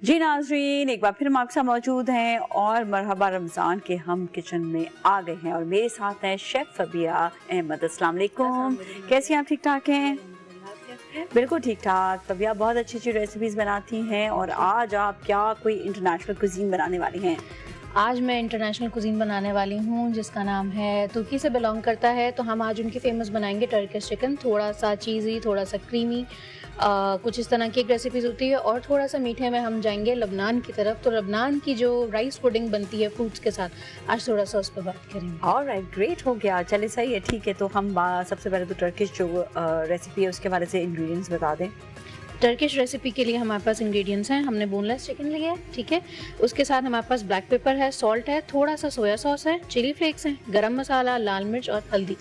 जी नाज़रीन, एक बार फिर हम आपके साथ मौजूद हैं और मरहबा रमज़ान के हम किचन में आ गए हैं और मेरे साथ हैं शेफ़ फबिया अहमद। अस्सलाम वालेकुम, कैसी हैं आप? ठीक ठाक हैं? बिल्कुल ठीक ठाक। फबिया बहुत अच्छी अच्छी रेसिपीज़ बनाती हैं और आज आप क्या कोई इंटरनेशनल कुज़ीन बनाने वाली हैं? आज मैं इंटरनेशनल कुज़ीन बनाने वाली हूँ जिसका नाम है, तुर्की से बिलोंग करता है। तो हम आज उनकी फ़ेमस बनाएंगे टर्किश चिकन, थोड़ा सा चीज़ी, थोड़ा सा क्रीमी, कुछ इस तरह की एक रेसिपीज़ होती है। और थोड़ा सा मीठे में हम जाएंगे लबनान की तरफ। तो लबनान की जो राइस पुडिंग बनती है फ्रूट्स के साथ, आज थोड़ा सा उस पर बात करेंगे। ऑलराइट, ग्रेट, हो गया। चले सही है, ठीक है। तो हम सबसे पहले तो टर्किश जो रेसिपी है उसके बारे से इंग्रेडिएंट्स बता दें। टर्किश रेसिपी के लिए हमारे पास इंग्रेडिएंट्स हैं। हमने बोनलेस चिकन लिया है, ठीक है। उसके साथ हमारे पास ब्लैक पेपर है, सॉल्ट है, थोड़ा सा सोया सॉस है, चिली फ्लेक्स हैं, गरम मसाला, लाल मिर्च और हल्दी।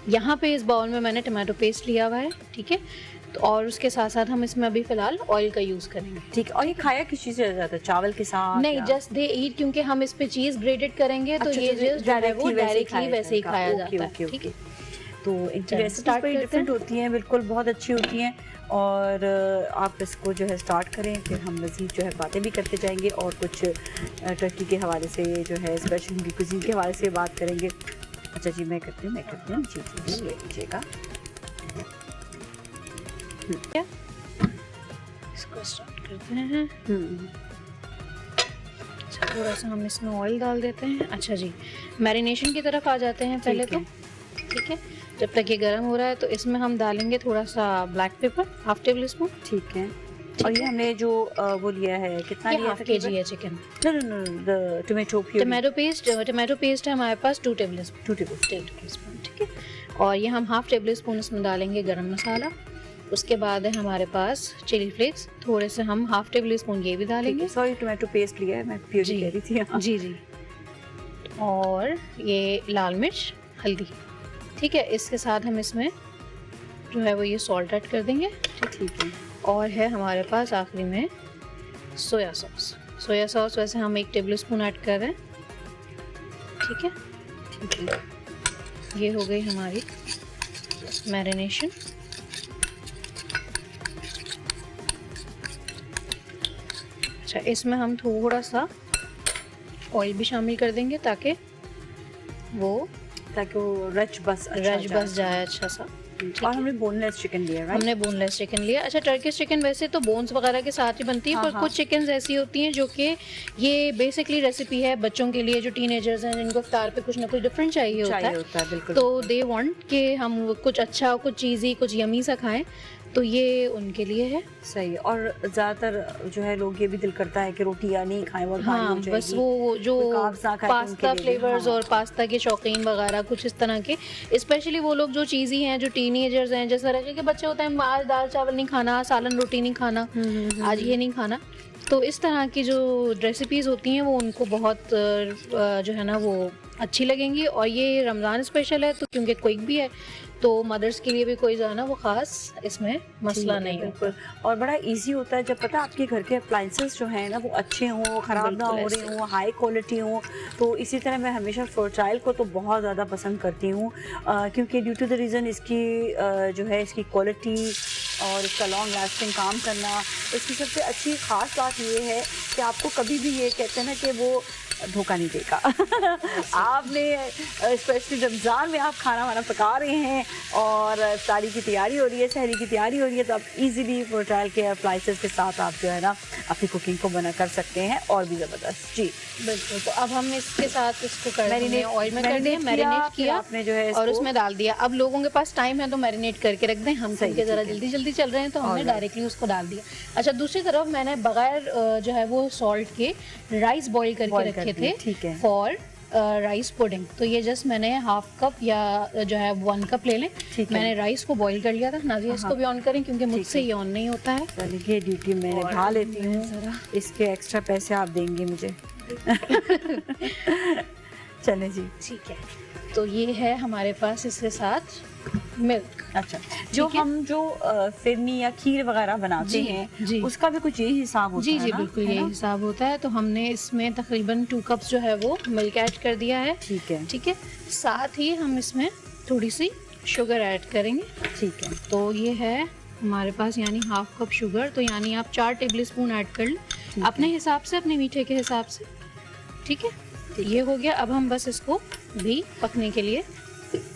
यहाँ पे इस बाउल में मैंने टमाटो पेस्ट लिया हुआ है, ठीक है। तो और उसके साथ साथ हम इसमें अभी फिलहाल ऑयल का यूज़ करेंगे, ठीक। और ये खाया किस चीज़ से जाता है? चावल के साथ? नहीं, जस्ट दे ईट, क्योंकि हम इस पे चीज़ ग्रेटेड करेंगे। तो ये जस्ट डायरेक्टली वैसे ही खाया जाता है, ठीक है। तो इनकी रेसिपीज बड़ी डिफरेंट होती हैं, बिल्कुल बहुत अच्छी होती हैं। और आप इसको जो है स्टार्ट करें, फिर हम मज़ीद जो है बातें भी करते जाएंगे और कुछ टर्की के हवाले से जो है स्पेशल इनकी कुज़ीन के हवाले से बात करेंगे। अच्छा जी, मैं करती हूँ जी जी, ले लीजिएगा। इसको स्टार्ट करते हैं। अच्छा, थोड़ा सा हम इसमें ऑयल डाल देते हैं। अच्छा जी, मैरिनेशन की तरफ आ जाते हैं पहले तो, ठीक है। जब तक ये गर्म हो रहा है तो इसमें हम डालेंगे थोड़ा सा black pepper, half table spoon, ठीक है। और ये हमने जो वो लिया है, कितना लिया? हाफ केजी है चिकन। नो, टमाटो पेस्ट है हमारे पास 2 टेबल स्पून, ठीक है। और ये हम हाफ टेबल स्पून इसमें डालेंगे गरम मसाला। उसके बाद है हमारे पास चिली फ्लेक्स, थोड़े से हम हाफ टेबल स्पून ये भी डालेंगे। सॉरी, टमाटो पेस्ट लिया है, मैं प्योरी कह रही थी। जी जी। और ये लाल मिर्च, हल्दी, ठीक है। इसके साथ हम इसमें जो है वो ये सॉल्ट ऐड कर देंगे, ठीक है। और है हमारे पास आखिरी में सोया सॉस वैसे हम 1 टेबल स्पून ऐड कर रहे हैं, ठीक है। ठीक है, ये हो गई हमारी मैरिनेशन। अच्छा, इसमें हम थोड़ा सा ऑयल भी शामिल कर देंगे ताकि वो रच बस जाए अच्छा सा। और हमने बोनलेस चिकन लिया, राइट? हमने बोनलेस चिकन लिया। अच्छा, टर्किश चिकन वैसे तो बोन्स वगैरह के साथ ही बनती है, पर कुछ चिकन्स ऐसी होती हैं जो कि ये बेसिकली रेसिपी है बच्चों के लिए, जो टीनेजर्स हैं, जिनको इफ्तार पे कुछ ना कुछ डिफरेंट चाहिए होता है। बिल्कुल। तो दे वांट कि हम कुछ अच्छा, कुछ चीज़ी, कुछ यमी सा खाएं, तो ये उनके लिए है। सही। और ज़्यादातर जो है लोग ये भी दिल करता है कि रोटियां नहीं खाएं, वो बस वो जो पास्ता फ्लेवर्स और पास्ता के शौकीन वगैरह कुछ इस तरह के, स्पेशली वो लोग जो चीज़ी हैं, जो टीनेजर्स हैं, जैसा रखे के बच्चे होते हैं, आज दाल चावल नहीं खाना, सालन रोटी नहीं खाना, आज ये नहीं खाना। तो इस तरह की जो रेसिपीज़ होती हैं वो उनको बहुत जो है ना वो अच्छी लगेंगी। और ये रमज़ान स्पेशल है तो क्योंकि क्विक भी है, तो मदर्स के लिए भी कोई जो है ना वो ख़ास इसमें मसला नहीं है। और बड़ा इजी होता है जब पता है आपके घर के अप्लाइंसेस जो हैं ना वो अच्छे हों, ख़राब ना हो रहे हों, हाई क्वालिटी हों। तो इसी तरह मैं हमेशा फर्टाइल को तो बहुत ज़्यादा पसंद करती हूँ, क्योंकि ड्यू टू द रीज़न इसकी जो है इसकी क्वालिटी और इसका लॉन्ग लास्टिंग काम करना। इसकी सबसे अच्छी ख़ास बात ये है कि आपको कभी भी ये कहते हैं ना कि वो धोखा नहीं देगा। आपने स्पेशली रमज़ान में आप खाना वाना पका रहे हैं और इफ्तारी की तैयारी हो रही है, सहरी की तैयारी हो रही है, तो आप इजीली फर्टाइल के अप्लाइंसेस के साथ आप जो है ना अपनी कुकिंग को बना कर सकते हैं और भी ज़बरदस्त। जी बिल्कुल। तो अब हम इसके साथ इसको कर देंगे, ऑयल में कर दिया, मैरिनेट किया आपने जो है और उसमें डाल दिया। अब लोगों के पास टाइम है तो मैरिनेट करके रख दें, हम क्योंकि ज़रा जल्दी चल रहे हैं तो हमने डायरेक्टली उसको डाल दिया। अच्छा, दूसरी तरफ मैंने बगैर जो है वो सॉल्ट के राइस बॉईल करके रखे थे, ठीक है, फॉर राइस पुडिंग। तो ये जस्ट मैंने हाफ कप या जो है 1 कप ले लें। मैंने राइस को बॉईल कर लिया था। नाज़िया इसको भी ऑन करें क्योंकि मुझसे ये ऑन नहीं होता है। चलिए, ये ड्यूटी मैं निभा लेती हूँ, इसके एक्स्ट्रा पैसे आप देंगे मुझे। चले जी, ठीक है। तो ये है हमारे पास इसके साथ मिल्क। अच्छा, जो हम जो फिरनी या खीर वगैरह बनाते हैं उसका भी कुछ यही हिसाब होता है? जी बिल्कुल यही हिसाब होता है। तो हमने इसमें तकरीबन 2 कप्स जो है वो मिल्क ऐड कर दिया है, ठीक है। साथ ही हम इसमें थोड़ी सी शुगर ऐड करेंगे, ठीक है। तो ये है हमारे पास यानी हाफ कप शुगर, तो यानी आप 4 टेबल स्पून ऐड कर लें। अपने हिसाब से, अपने मीठे के हिसाब से। ठीक है, ये हो गया। अब हम बस इसको भी पकने के लिए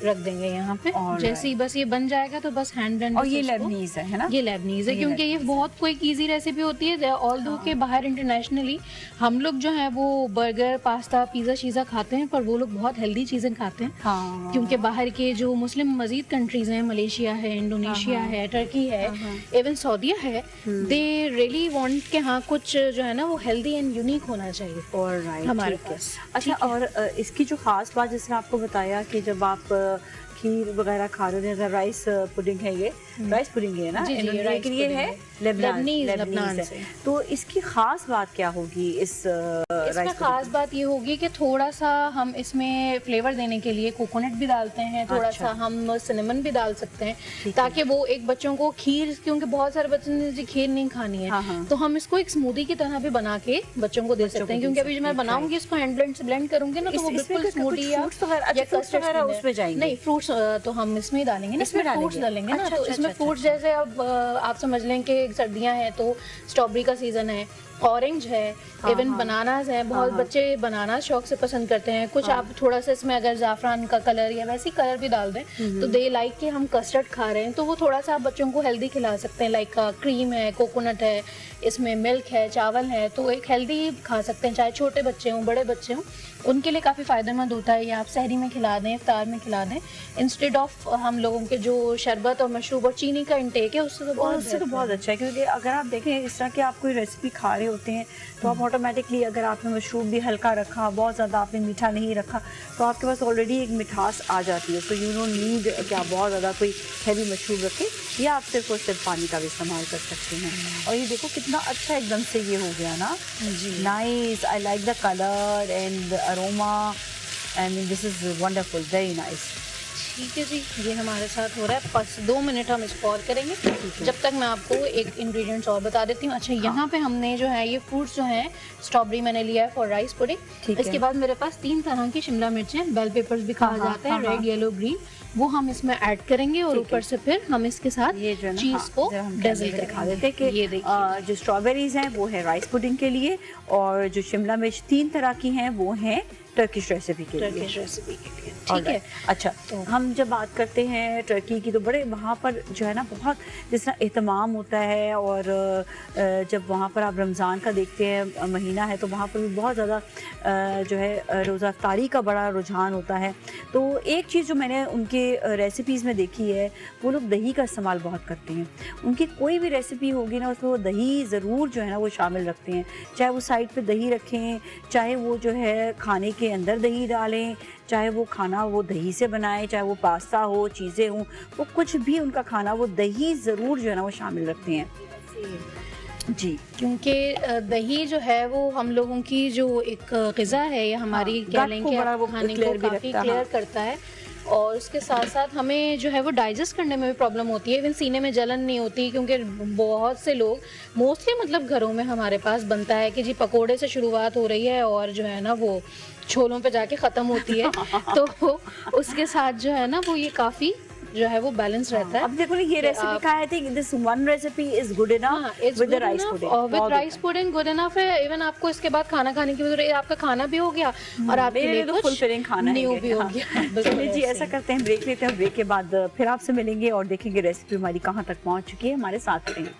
रख देंगे यहाँ पे। जैसे ही बस ये बन जाएगा तो बस हैंड ब्लेंडर। और ये लेबनीज है ना? ये लेबनीज है, क्योंकि ये बहुत क्विक इजी रेसिपी होती है। ऑल्दो के बाहर इंटरनेशनली हम लोग जो है वो बर्गर, पास्ता, पिज्जा शीज़ा खाते हैं, पर वो लोग बहुत हेल्दी चीज़ें खाते हैं। क्योंकि बाहर के जो मुस्लिम मजीद कंट्रीज हैं, मलेशिया है, इंडोनेशिया है, टर्की है, इवन सऊदीया है, दे रियली वांट के हाँ कुछ जो है ना वो हेल्दी एंड यूनिक होना चाहिए हमारे पास। अच्छा, और इसकी जो खास बात जिसने आपको बताया कि जब आप खीर वगैरह खा रहे हैं, राइस पुडिंग है, ये राइस पुडिंग है ना? लेकिन ये है लेबनान से। तो इसकी खास बात क्या होगी? इसमें खास बात ये होगी कि थोड़ा सा हम इसमें फ्लेवर देने के लिए कोकोनट भी डालते हैं, थोड़ा सा हम सिनेमन भी डाल सकते हैं, ताकि वो एक बच्चों को खीर, क्योंकि बहुत सारे बच्चों ने जी खीर नहीं खानी है, तो हम इसको एक स्मूदी की तरह भी बना के बच्चों को दे सकते हैं। क्योंकि अभी मैं बनाऊंगी इसको हैंड ब्लेंड से ब्लेंड करूंगी ना, तो वो बिल्कुल स्मूदी या कस्टर्ड उसमें जाएंगे। नहीं, फ्रूट्स तो हम इसमें ही डालेंगे ना, इसमें फ्रूट्स डालेंगे ना, तो इसमें फ्रूट्स जैसे अब आप समझ लें कि सर्दियां हैं तो स्ट्रॉबेरी का सीजन है, ऑरेंज है, इवन बनानास है। बहुत बच्चे बनाना शौक से पसंद करते हैं। कुछ आप थोड़ा सा इसमें अगर जाफरान का कलर या वैसी कलर भी डाल दें तो दे लाइक कि हम कस्टर्ड खा रहे हैं, तो वो थोड़ा सा आप बच्चों को हेल्दी खिला सकते हैं। लाइक क्रीम है, कोकोनट है, इसमें मिल्क है, चावल है, तो एक हेल्दी खा सकते हैं। चाहे छोटे बच्चे हों, बड़े बच्चे हों, उनके लिए काफ़ी फ़ायदेमंद होता है। या आप सहरी में खिला दें, इफ्तार में खिला दें, इंस्टेड ऑफ हम लोगों के जो शरबत और मशरूब और चीनी का इंटेक है उससे तो बहुत अच्छा है। क्योंकि अगर आप देखें इस तरह की आप कोई रेसिपी खा रहे होते हैं तो आप ऑटोमेटिकली, अगर आपने मशरूब भी हल्का रखा, बहुत ज़्यादा आपने मीठा नहीं रखा, तो आपके पास ऑलरेडी एक मिठास आ जाती है। तो यू डोंट नीड कि आप बहुत ज़्यादा कोई हैवी मशरूब रखें, या आप सिर्फ और सिर्फ पानी का भी इस्तेमाल कर सकते हैं। और ये देखो कितना अच्छा एकदम से ये हो गया ना जी, nice. I like the colour and the aroma, and this is wonderful, very nice. ठीक है जी, ये हमारे साथ हो रहा है। बस 2 मिनट हम इसको और करेंगे। जब तक मैं आपको एक इंग्रेडिएंट्स और बता देती हूँ। अच्छा, यहाँ पे हमने जो है ये फ्रूट्स जो हैं, स्ट्रॉबेरी मैंने लिया है फॉर राइस पुडिंग। इसके बाद मेरे पास 3 तरह की शिमला मिर्च हैं, बेल पेपर्स भी कहा जाता है, रेड, येलो, ग्रीन, वो हम इसमें ऐड करेंगे। और ऊपर से फिर हम इसके साथ ये जो चीज़ को डेजल दिखा देते हैं कि ये देखिए जो स्ट्रॉबेरीज हैं वो है राइस पुडिंग के लिए, और जो शिमला मिर्च 3 तरह की हैं वो हैं टर्किश रेसिपी के लिए। ठीक है। अच्छा, तो हम जब बात करते हैं टर्की की, तो बड़े वहाँ पर जो है ना बहुत जिस तरह एहतमाम होता है, और जब वहाँ पर आप रमज़ान का देखते हैं महीना है, तो वहाँ पर भी बहुत ज़्यादा जो है रोज़ा इफ्तारी का बड़ा रुझान होता है। तो एक चीज़ जो मैंने उनके रेसिपीज़ में देखी है, वो लोग दही का इस्तेमाल बहुत करते हैं। उनकी कोई भी रेसिपी होगी ना, उसमें वो दही ज़रूर जो है ना वो शामिल रखते हैं। चाहे वो साइड पे दही रखें, चाहे वो जो है खाने के अंदर दही डालें, चाहे वो खाना वो दही से बनाए, चाहे वो पास्ता हो, चीज़ें हों, वो कुछ भी उनका खाना वो दही ज़रूर जो है ना वो शामिल रखते हैं जी। क्योंकि दही जो है वो हम लोगों की जो एक ग़िज़ा है, या हमारी कह लें कि खाने को काफ़ी क्लियर करता है। और उसके साथ साथ हमें जो है वो डाइजेस्ट करने में भी प्रॉब्लम होती है, इवन सीने में जलन नहीं होती। क्योंकि बहुत से लोग मोस्टली मतलब घरों में हमारे पास बनता है कि जी पकोड़े से शुरुआत हो रही है और जो है ना वो छोलों पे जाके ख़त्म होती है, तो उसके साथ जो है ना वो ये काफ़ी जो है वो बैलेंस रहता है। अब देखो ये रेसिपी का है, this one recipe is good enough with the rice pudding, with rice pudding good enough है। इवन आपको इसके बाद खाना खाने की वजह आपका खाना भी हो गया और आपके लिए तो फुलफिलिंग खाना न्यू भी हो गया। चलिए जी, ऐसा करते हैं, ब्रेक लेते हैं, ब्रेक के बाद फिर आपसे मिलेंगे और देखेंगे रेसिपी हमारी कहाँ तक पहुँच चुकी है। हमारे साथ रहें।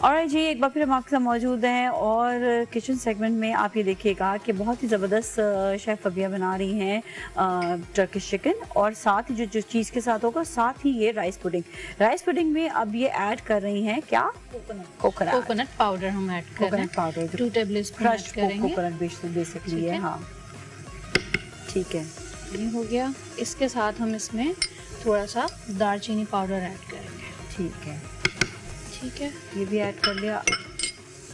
और जी एक बार फिर हम आपके साथ मौजूद हैं, और किचन सेगमेंट में आप ये देखिएगा कि बहुत ही ज़बरदस्त शेफ़ अबिया बना रही हैं टर्किश चिकन, और साथ ही जो चीज़ के साथ होगा, साथ ही ये राइस पुडिंग में अब ये ऐड कर रही हैं क्या? कोकोनट पाउडर हम ऐड कर रहे हैं। कोकोनट पाउडर 2 टेबलस्पून ऐड करेंगे। कोकोनट बेसिकली है। हाँ ठीक है, ये हो गया। इसके साथ हम इसमें थोड़ा सा दालचीनी पाउडर ऐड करेंगे। ठीक है, ठीक है, ये भी ऐड कर लिया।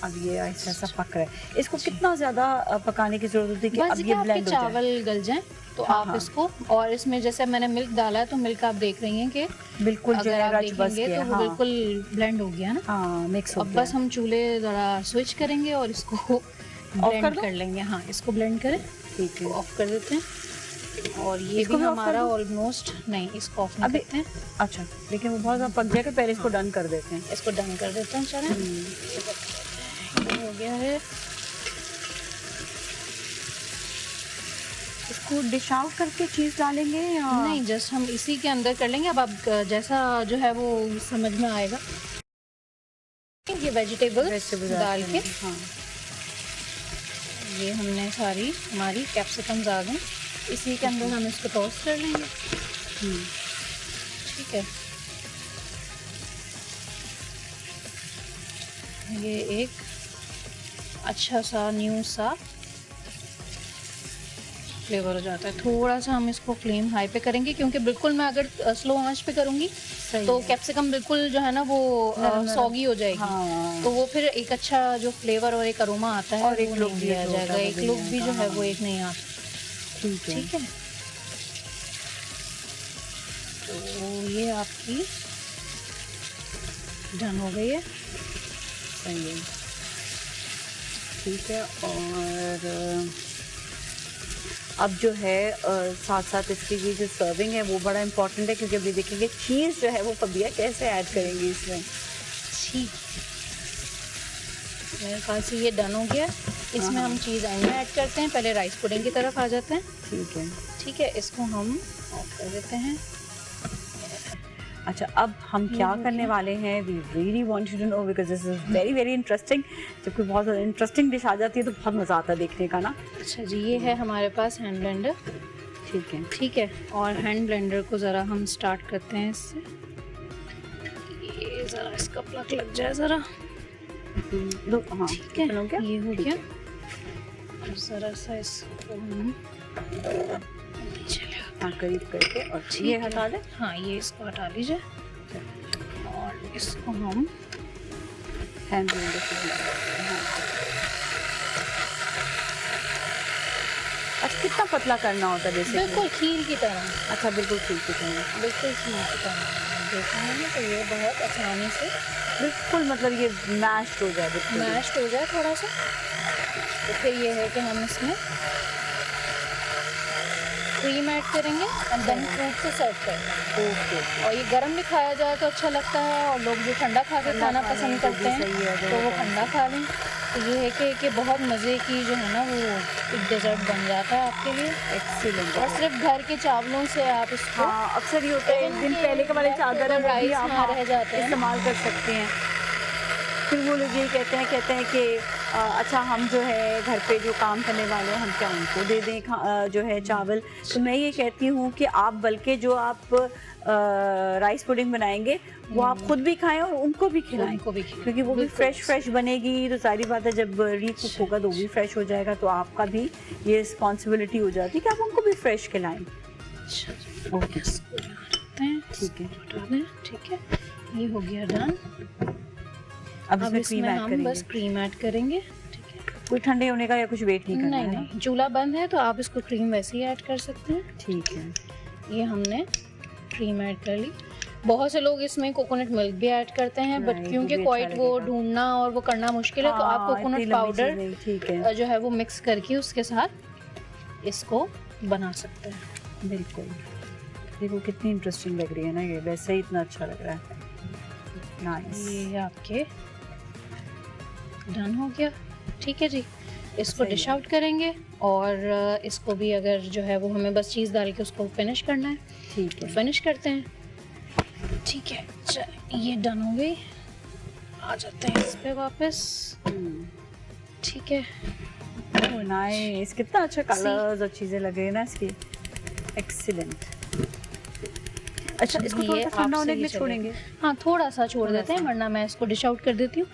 अब ये ऐसा पक रहा है, इसको कितना ज़्यादा पकाने की ज़रूरत होती है कि अब ये ब्लेंड हो जाए, चावल गल जाए तो आप इसको, और इसमें जैसे मैंने मिल्क डाला है तो मिल्क आप देख रही हैं कि बिल्कुल जो है रच बस गया, तो वो बिल्कुल ब्लेंड हो गया ना। हाँ, मिक्स हो गया। अब बस हम चूल्हे ज़रा स्विच करेंगे और इसको ब्लेंड कर लेंगे। हाँ, इसको ब्लेंड करें। ठीक है, ऑफ कर देते हैं। और ये भी हमारा ऑलमोस्ट नहीं, इसको ऑफ नहीं करते हैं। अच्छा, लेकिन वो बहुत ज़्यादा पक जाएगा, पहले इसको डन कर देते हैं। इसको डन कर देते हैं। चलें, ये हो गया है। इसको डिश आउट करके चीज़ डालेंगे या नहीं, जस्ट हम इसी के अंदर कर लेंगे। अब आप जैसा जो है वो समझ में आएगा। ये वेजिटेबल्स डाल के, हाँ, ये हमने सारी हमारी कैप्सिकम्स आ गई, इसी के अंदर हम इसको टोस्ट कर लेंगे। ठीक है, ये एक अच्छा सा न्यू सा फ्लेवर हो जाता है। थोड़ा सा हम इसको फ्लेम हाई पे करेंगे, क्योंकि बिल्कुल मैं अगर स्लो आंच पे करूँगी तो कैप्सिकम बिल्कुल जो है ना वो सॉगी हो जाएगी। हाँ। तो वो फिर एक अच्छा जो फ्लेवर और एक अरोमा आता है और एक लुक भी आ जाएगा, एक लुक भी जो है वो एक नहीं आता। ठीक है, तो ये आपकी डन हो गई है। सही है, ठीक है। और अब जो है साथ साथ इसकी ये जो सर्विंग है वो बड़ा इम्पोर्टेंट है, क्योंकि अभी देखेंगे चीज़ जो है वो फबिया कैसे ऐड करेंगी इसमें। ठीक, मेरे ख्याल से ये डन हो गया। इसमें हम चीज़ एंड में ऐड करते हैं, पहले राइस पुडिंग की तरफ आ जाते हैं। ठीक है, ठीक है, इसको हम ऑफ कर देते हैं। अच्छा, अब हम क्या करने वाले हैं, we really want to know, because this is very very interesting. जब कोई बहुत इंटरेस्टिंग डिश आ जाती है तो बहुत मज़ा आता है देखने का ना। अच्छा जी, ये है हमारे पास हैंड ब्लेंडर। ठीक है, ठीक है, और हैंड ब्लेंडर को ज़रा हम स्टार्ट करते हैं इससे। ये ज़रा इसका प्लग लग जाए ज़रा। हाँ, ठीक है, ये हो गया। ज़रा सा इसको हम करीब करके और ये हटा दें। हाँ, ये इसको हटा लीजिए और इसको हम हैंड ब्लेंडर से अच्छा, कितना पतला करना होता है जैसे? बिल्कुल खीर की तरह। अच्छा, बिल्कुल खीर की तरह। बिल्कुल खीर की तरह देखेंगे तो ये बहुत आसानी से बिल्कुल, मतलब ये मैश्ड हो जाए, बिल्कुल मैश्ड हो जाए थोड़ा सा। तो फिर ये है कि हम इसमें क्रीम ऐड करेंगे एंड देन फ्रूट से सर्व करेंगे। ओके, और ये गरम भी खाया जाए तो अच्छा लगता है, और लोग जो ठंडा खा के खाना पसंद करते हैं तो वो ठंडा खा लें। तो ये है कि बहुत मज़े की जो है ना वो एक डेजर्ट बन जाता है आपके लिए। एक्सीलेंट। और सिर्फ घर के चावलों से आप इसको, हाँ, अक्सर ये होता है एक दिन पहले के वाले चावल राइस रह जाते हैं, इस्तेमाल कर सकते हैं। फिर वो लोग यही कहते हैं कि अच्छा, हम जो है घर पे जो काम करने वाले हैं हम क्या उनको दे दें जो है चावल। तो मैं ये कहती हूँ कि आप बल्कि जो आप राइस पुडिंग बनाएंगे वो आप खुद भी खाएं और उनको भी खिलाएं, क्योंकि वो भी फ्रेश बनेगी। तो सारी बात है, जब रीकुक होगा तो वो भी फ्रेश हो जाएगा। तो आपका भी ये रिस्पॉन्सिबिलिटी हो जाती है कि आप उनको भी फ्रेश खिलाएं। ओके, ठीक है, ठीक है, ये हो गया डन। अब इसमें हम बस क्रीम ऐड करेंगे। ठीक है, कोई ठंडे होने का या कुछ वेट नहीं करना है? नहीं, चूल्हा बंद है तो आप इसको क्रीम वैसे ही ऐड कर सकते हैं। ठीक है, ये हमने क्रीम ऐड कर ली। बहुत से लोग इसमें कोकोनट मिल्क भी ऐड करते हैं, बट क्योंकि क्वाइट वो ढूंढना और वो करना मुश्किल है, तो आप कोकोनट पाउडर जो है वो मिक्स करके उसके साथ इसको बना सकते हैं। बिल्कुल, देखो कितनी इंटरेस्टिंग लग रही है ना ये, वैसे ही इतना अच्छा लग रहा है। नाइस, ये आपके डन हो गया। ठीक है जी, इसको डिश आउट करेंगे और इसको भी अगर जो है वो हमें बस चीज़ डाल के उसको फिनिश करना है। ठीक है, फिनिश करते हैं। ठीक है, चल ये डन हो गई। आ जाते हैं इस पे वापस। ठीक है, नाइस, कितना अच्छा कलर्स और चीज़ें लगे हैं ना इसकी। एक्सीलेंट। अच्छा, इसको थोड़ा सा ठंडा होने के लिए छोड़ेंगे? हाँ, थोड़ा सा छोड़ देते हैं, वरना मैं इसको डिश आउट कर देती हूँ।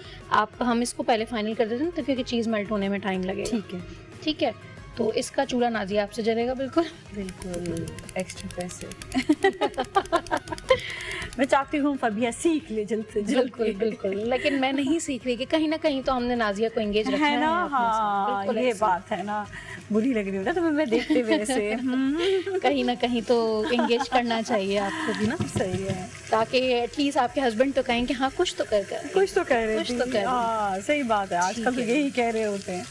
हम इसको पहले फाइनल कर देते हैं तो क्योंकि चीज़ मेल्ट होने में टाइम लगेगा। ठीक है, ठीक है, तो इसका चूल्हा नाज़िया आपसे जलेगा। बिल्कुल बिल्कुल, एक्स्ट्रा पैसे। मैं चाहती हूँ फबिया सीख ले जल्द से जल्द। बिल्कुल बिल्कुल, लेकिन मैं नहीं सीख रही कि कहीं ना कहीं तो हमने नाज़िया को एंगेज रखना है ना। हाँ, ये बात है ना, बुरी लग रही हो ना तो मैं देखते हुए से कहीं ना कहीं तो एंगेज करना चाहिए आपको भी ना। सही है, ताकि एटलीस्ट आपके हस्बैंड तो कहें कि हाँ कुछ तो कर कुछ तो कह रहे थे। हाँ, सही बात है, आजकल तो यही कह रहे होते हैं।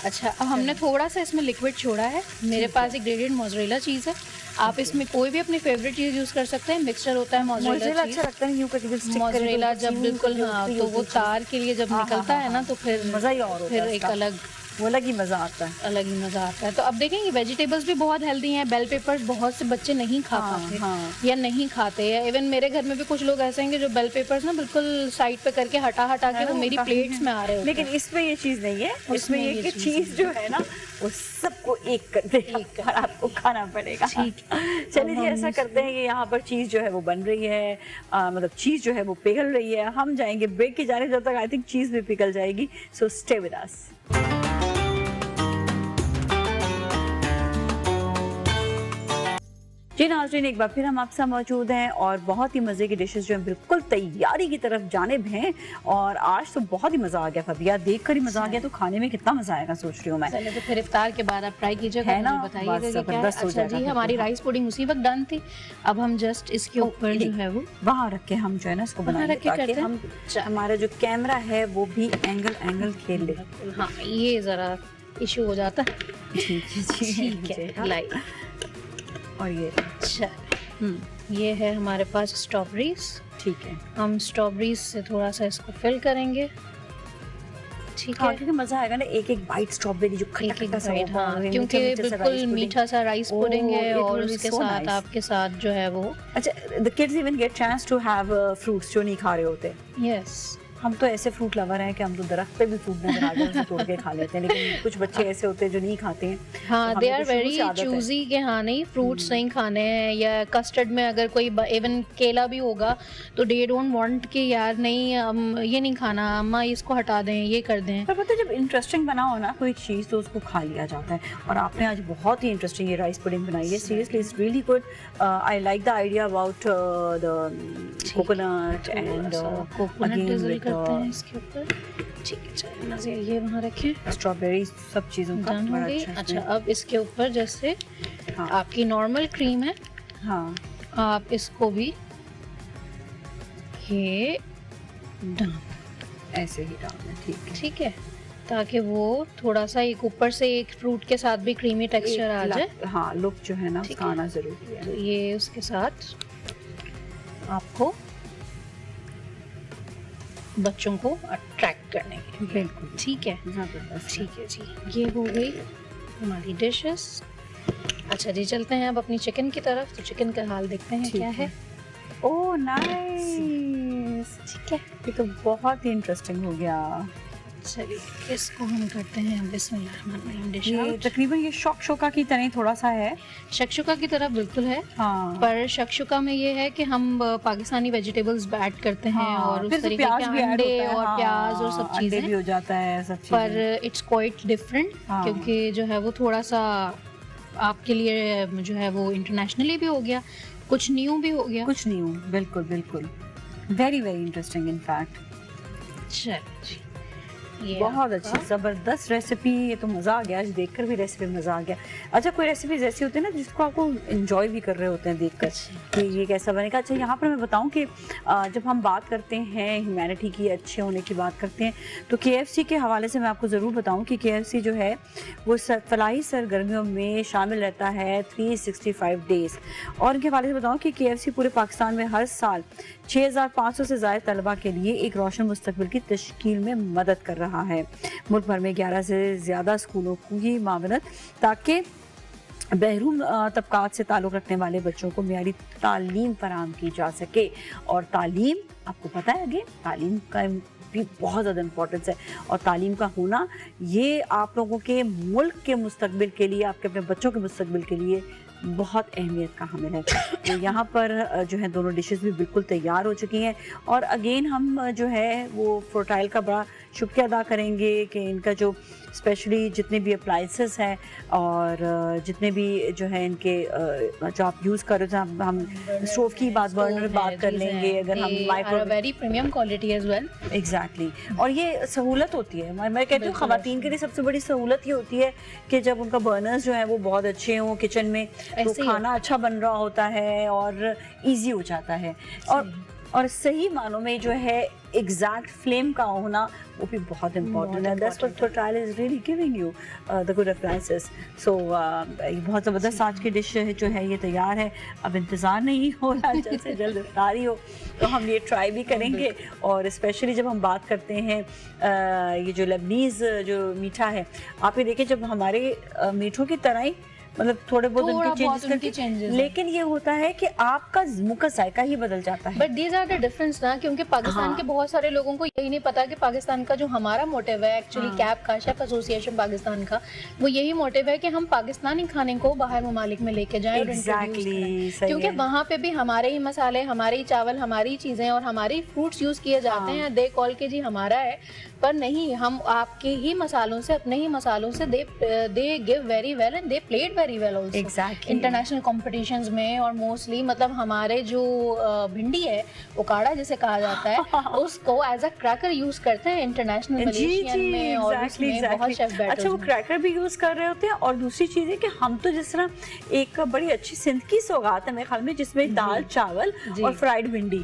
अच्छा, अब हमने थोड़ा सा इसमें लिक्विड छोड़ा है। मेरे पास एक ग्रेडेड मोज़रेला चीज़ है, आप इसमें कोई भी अपनी फेवरेट चीज़ यूज़ कर सकते हैं। मिक्सचर होता है मोज़रेला अच्छा लगता है यूं करके स्टिक करे मोज़रेला तो जब बिल्कुल हाँ, तो वो तार के लिए जब निकलता है ना तो फिर मज़ा ही और होता है, फिर एक अलग ही मज़ा आता है, अलग ही मज़ा आता है। तो अब देखेंगे वेजिटेबल्स भी बहुत हेल्दी हैं। बेल पेपर्स बहुत से बच्चे नहीं खा पाते या नहीं खाते, या इवन मेरे घर में भी कुछ लोग ऐसे हैं कि जो बेल पेपर्स ना बिल्कुल साइड पे करके हटा के वो मेरी प्लेट्स में आ रहे होते हैं। लेकिन इसमें ये चीज़ नहीं है, इसमें ये कि चीज़ जो है ना वो सबको एक कर देगा और आपको खाना पड़ेगा। ठीक चलिए जी, ऐसा करते हैं कि यहाँ पर चीज़ जो है वो बन रही है, मतलब चीज़ जो है वो पिघल रही है। हम जाएंगे ब्रेक की जाने, जब तक आई थिंक चीज़ भी पिघल जाएगी। So stay with us. जी नाज़रीन, एक बार फिर हम आपसे मौजूद हैं और बहुत ही मज़े की डिशेस जो हैं बिल्कुल तैयारी की तरफ जानिब हैं। और आज तो बहुत ही मज़ा आ गया फबिया, देख कर ही मज़ा आ गया, तो खाने में कितना मज़ा आएगा सोच रही हूँ मैं। चलिए, तो फिर इफ्तार के बाद आप ट्राई कीजिएगा, है ना, बताइएगा कि क्या है। जबरदस्त हो अच्छा जाएगा। जी, हमारी राइस पुडिंग उसी वक्त डन थी। अब हम जस्ट इसके ऊपर जो है वो वहाँ रख के हम जो है ना इसको बनाएंगे, ताकि हम हमारा जो कैमरा है वो भी एंगल खेल ले। हाँ, ये ज़रा इशू हो जाता है। ठीक है, लाइक। और ये अच्छा, ये है हमारे पास स्ट्रॉबेरीज। ठीक है, हम स्ट्रॉबेरीज से थोड़ा सा इसको फिल करेंगे। ठीक है, क्योंकि मजा आएगा ना, एक एक स्ट्रॉबेरी जो खट्टा सा बाइट। हाँ, क्योंकि बिल्कुल मीठा सा राइस पुडिंग है और उसके साथ आपके साथ जो है वो। अच्छा, the kids even get chance to have fruits जो नहीं खा रहे होते। यस, हम तो ऐसे फ्रूट लवर हैं कि हम तो दरख्त पे भी फ्रूट नजर आ जाए उसे तोड़ के खा लेते हैं, लेकिन कुछ बच्चे ऐसे होते हैं जो नहीं खाते हैं। हाँ, दे आर वेरी चूजी के हाँ नहीं फ्रूट्स नहीं खाने हैं, या कस्टर्ड में अगर कोई इवन केला भी होगा तो दे डोंट वांट कि यार नहीं ये नहीं खाना, अम्मा इसको हटा दें, ये कर दें। पर पता है, जब इंटरेस्टिंग बना हो ना कोई चीज़ तो उसको खा लिया जाता है। और आपने आज बहुत ही इंटरेस्टिंग ये राइस पुडिंग बनाई है, seriously it's really good. I like the idea about the coconut and coconut करते हैं इसके ऊपर। ठीक है, चलिए नज़ीर ये वहाँ रखें। स्ट्रॉबेरी सब चीज़ों का डन हो गई। अच्छा, अब इसके ऊपर जैसे आपकी नॉर्मल क्रीम है, हाँ, आप इसको भी ये डन ऐसे ही डालना। ठीक है, ताकि वो थोड़ा सा एक ऊपर से एक फ्रूट के साथ भी क्रीमी टेक्सचर आ जाए। हाँ, लुक जो है ना उसका आना जरूरी है। तो ये उसके साथ आपको बच्चों को अट्रैक्ट करने के लिए। बिल्कुल ठीक है, ठीक है जी, ये हो गई हमारी डिशेस। अच्छा जी, चलते हैं अब अपनी चिकन की तरफ। तो चिकन का हाल देखते हैं क्या है। ओह नाइस, ठीक है, ये तो बहुत ही इंटरेस्टिंग हो गया। चलिए, इसको हम करते हैं बिस्मिल्लाहिर्रहमानिर्रहीम डिश आउट। तकरीबन ये शक्शुका की तरह थोड़ा सा है। शक्शुका की तरह बिल्कुल है। हाँ, पर शक्शुका में ये है कि हम पाकिस्तानी वेजिटेबल्स ऐड करते हैं। हाँ, और उस तरीके के अंडे और प्याज और सब चीजें भी हो जाता है, सब चीजें। पर इट्स क्वाइट डिफरेंट, क्योंकि जो है वो थोड़ा सा आपके लिए जो है वो इंटरनेशनली भी हो गया, कुछ न्यू भी हो गया। कुछ न्यू, बिल्कुल बिल्कुल, very very interesting in fact. चलिए, बहुत अच्छी ज़बरदस्त रेसिपी। ये तो मज़ा आ गया, आज देखकर भी रेसिपी मज़ा आ गया। अच्छा, कोई रेसिपीज ऐसी होती है ना जिसको आपको एंजॉय भी कर रहे होते हैं देखकर कि ये कैसा बनेगा। अच्छा, यहाँ पर मैं बताऊँ कि जब हम बात करते हैं ह्यूमैनिटी की, अच्छे होने की बात करते हैं, तो KFC के हवाले से मैं आपको ज़रूर बताऊँ कि KFC जो है वो फलाही सरगर्मियों में शामिल रहता है 365 डेज़। और इनके हवाले से बताऊँ कि KFC पूरे पाकिस्तान में हर साल 6500 से ज़्यादा तलबा के लिए एक रोशन मुस्तकबिल की तश्कील में मदद कर रहा है। मुल्क भर में 11 से ज़्यादा स्कूलों की मावनत, ताकि बहरूम तबकात से ताल्लुक़ रखने वाले बच्चों को मियारी तालीम फराहम की जा सके। और तालीम, आपको पता है आगे तालीम का भी बहुत ज़्यादा इम्पोर्टेंस है, और तालीम का होना ये आप लोगों के मुल्क के मुस्तकबिल के लिए, आपके अपने बच्चों के मुस्तकबिल के लिए बहुत अहमियत का हामिल है। तो यहाँ पर जो है दोनों डिशेस भी बिल्कुल तैयार हो चुकी हैं। और अगेन हम जो है वो फर्टाइल का बड़ा शुक्रिया अदा करेंगे कि इनका जो स्पेशली जितने भी अप्लाइंसेस हैं और जितने भी जो है इनके जो आप यूज़ कर रहे हो, हम स्टोव की बर्नर बात कर लेंगे, अगर हम micro very premium quality as well. Exactly, और ये सहूलत होती है। मैं कहती हूँ ख़वातीन के लिए सबसे बड़ी सहूलत ये होती है कि जब उनका बर्नर्स जो है वो बहुत अच्छे हों किचन में, तो खाना अच्छा बन रहा होता है और ईजी हो जाता है। और और सही मानों में जो है एग्जैक्ट फ्लेम का होना वो भी बहुत इम्पोर्टेंट है. That's what fertile is really giving you the good appliances. So ये बहुत ज़बरदस्त आज की डिश जो है ये तैयार है. अब इंतज़ार नहीं हो रहा, जल्द से जल्द इफ्तारी हो तो हम ये ट्राई भी करेंगे. और स्पेशली जब हम बात करते हैं ये जो लेबनीज़ जो मीठा है, आप ये देखिए जब हमारे मीठों की तरह ही मतलब थोड़े बहुत उनके चेंजेस, लेकिन ये होता है कि आपका मुंह का जायका ही बदल जाता है. But these are the difference ना, क्योंकि पाकिस्तान के बहुत सारे लोगों को यही नहीं पता कि पाकिस्तान का जो हमारा मोटिव है एक्चुअली कैप का, शेफ एसोसिएशन पाकिस्तान का, वो यही मोटिव है कि हम पाकिस्तानी खाने को बाहर ममालिक में लेके जाएं. क्योंकि वहाँ पे भी हमारे ही मसाले, हमारे ही चावल, हमारी चीजें और हमारे ही फ्रूट्स यूज किए जाते हैं. दे कॉल के जी हमारा है, पर नहीं, हम आपके ही मसालों से, अपने ही मसालों से they give very well and they played very well also international competitions में. और मोस्टली मतलब हमारे जो भिंडी है, उकाड़ा जिसे कहा जाता है, उसको एज अ क्रैकर यूज करते हैं इंटरनेशनल मलेशियन में. और उसमें बहुत शेफ बैठे अच्छा वो क्रैकर भी यूज कर रहे होते हैं. और दूसरी चीज है कि हम तो जिस तरह एक बड़ी अच्छी सिंध की सौगात है मेरे ख्याल में, जिसमें दाल चावल और फ्राइड भिंडी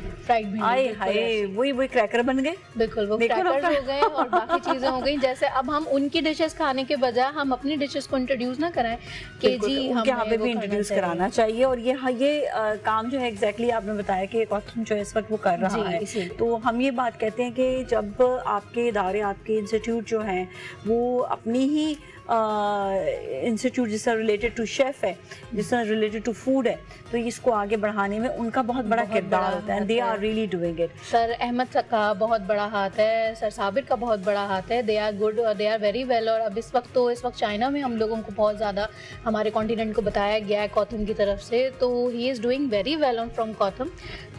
आए हाय वही क्रैकर बन गए. बिल्कुल वो क्रैकर हो गए और बाकी चीजें हो गई. जैसे अब हम उनकी डिशेस खाने के बजाय हम अपनी डिशेस को इंट्रोड्यूस ना कराएं कि जी हम यहाँ पे भी इंट्रोड्यूस कराना चाहिए. और ये काम जो है एग्जैक्टली आपने बताया कि कॉथम जो इस वक्त वो कर रहा है. तो हम ये बात कहते हैं कि जब आपके इदारे, आपके इंस्टीट्यूट जो हैं वो अपनी ही इंस्टीट्यूट जिस तरह रिलेटेड टू शेफ है, जिस तरह रिलेटेड टू फूड है, तो इसको आगे बढ़ाने में उनका बहुत बड़ा किरदार होता है. They are really doing it. Sir Ahmad का बहुत बड़ा हाथ है, सर साबिर का बहुत बड़ा हाथ है. They are good, they are very well. और अब इस वक्त चाइना में हम लोगों को बहुत ज़्यादा हमारे कॉन्टिनेंट को बताया गया है कॉथम की तरफ से. तो he is doing very well on from कॉथम.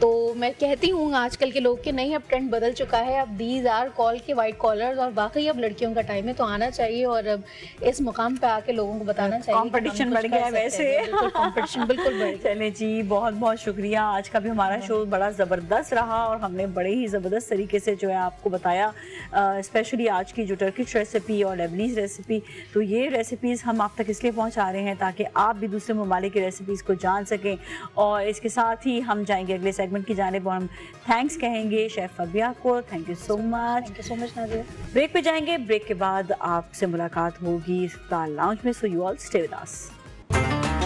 तो मैं कहती हूँ आजकल के लोग के नहीं, अब ट्रेंड बदल चुका है. अब दीज आर कॉल के वाइट कॉलर्स और वाकई अब लड़कियों का टाइम है, तो आना चाहिए और अब इस मुकाम पे आके लोगों को बताना चाहिए. कंपटीशन बढ़ गया है वैसे. कंपटीशन बिल्कुल बढ़. चले जी, बहुत बहुत शुक्रिया. आज का भी हमारा शो बड़ा ज़बरदस्त रहा और हमने बड़े ही ज़बरदस्त तरीके से जो है आपको बताया, स्पेशली आज की जो टर्किश रेसिपी और लेबनीज़ रेसिपी. तो ये रेसिपीज़ हम आप तक इसलिए पहुँचा रहे हैं ताकि आप भी दूसरे ममालिक की रेसिपीज़ को जान सकें. और इसके साथ ही हम जाएंगे अगले सेगमेंट की जानिब और हम थैंक्स कहेंगे शेफ फबिया को. Thank you so much Nazia. Break पे जाएंगे, ब्रेक के बाद आपसे मुलाकात होगी इफ्तार लाउंज में. So you all stay with us.